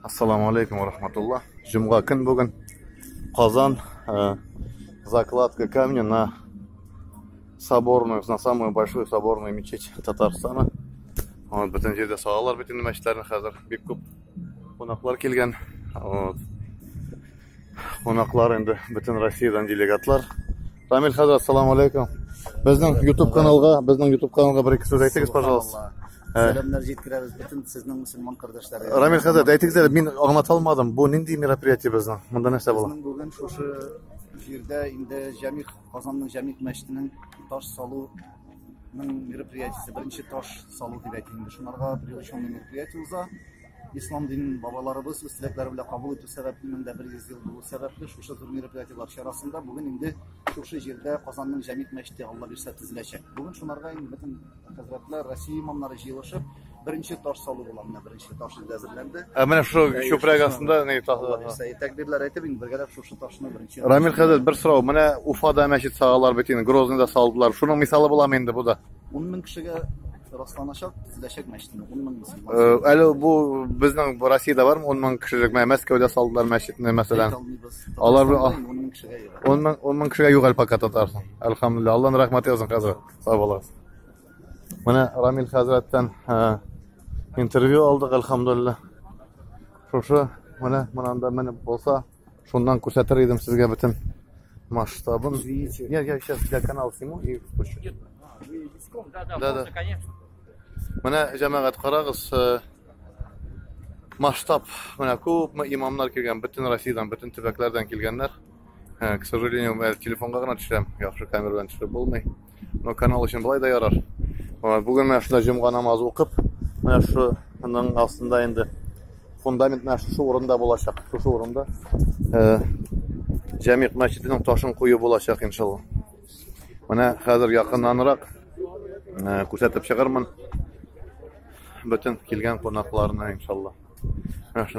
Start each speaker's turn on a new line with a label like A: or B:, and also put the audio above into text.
A: Assalomu alaykum va rahmatulloh. Jum'a kun bugun Qozon закладка камня на соборную, на самую большую соборную мечеть Татарстана. Вот butun yerda sog'lar, butun masjidlarni hozir bek ko'p qo'noqlar kelgan. Qo'noqlar endi butun Rossiyadan delegatlar. Ramil Hazrat, assalomu alaykum. Bizning YouTube kanalga bir ikki so'z aytsangiz, пожалуйста.
B: Selamlar yetkiramiz bütün sizning musulmon qardoshlaringiz.
A: Ramil Hazrat, aytingizlar, men anglata olmadim. Bu nendek мероприятие bizning? Bunda narsa bo'ladi?
B: Bizning bugun shu yerda endi Jamik Qozonning Jamik masjidining tosh soluning мероприятияsi, birinchi tosh solu deb aytiladi. Shunlarga bir yo'lshonli мероприятие o'za. İslam dinin babalarımız o'z tilaklari bilan qabul etib sababidan 100 yil bu sababli shu мероприятиялар şarasında bugün endi shu yerda Qozonning Jamik masjidi Allah bersa tizilacak. Bugün shunlarga endi bütün hazratlar Rossiya imomlari yig'ilishib birinchi tosh solu bo'ladi. Birinchi tosh hazırlandı.
A: Mana shu ko'prak ostida ne
B: takbirlar aytib endi birgalab shu toshni birinchi.
A: Ramil Hazrat, bir so'rov. Mana Ufada masjid sog'lar bitin, Grozniyda soldilar. Shuning misoli bo'ladimi endi bu da?
B: 10 ming kishiga rastlanacak, tizilacak masjidni 10 ming musulmon.
A: Alo, bu bizning Rossiyada bormi? 10 ming kishilik Moskvada soldilar masjidni masalan. Ular
B: 10 ming kishiga yo'q.
A: 10 ming kishiga yo'q albatta Tatarston. Alhamdulillah. Allohning rahmati olsun Hazrat. Sog' bo'lasiz. Mana Ramil Hazratdan intervyu oldik alhamdulillah. Shu mana mana bo'lsa shundan ko'rsatar edim sizga butun masshtabin. Я сейчас для канала сниму и спущу. Да, конечно. Mana jamoat qarag'iz, masshtab, mana ko'p imomlar kelgan, butun Rossiyadan, butun tubaklardan kelganlar. К сожалению, telefonga qana tushdim, yaxshi kamera bilan tushirib bo'lmay. No kanal uchun bulayda yarar. Bugun mana shunda jum'a namozi o'qib, mana shuning ostida endi fundament mana shu o'rinda bo'lacak, shu o'rinda Jamik masjidining toshin qo'yib bo'lacak inshaalloh. Mana hozir yaqinlanroq ko'rsatib chiqarman. Bütün kelgan qo'noqlarni inshaalloh. Yaxshi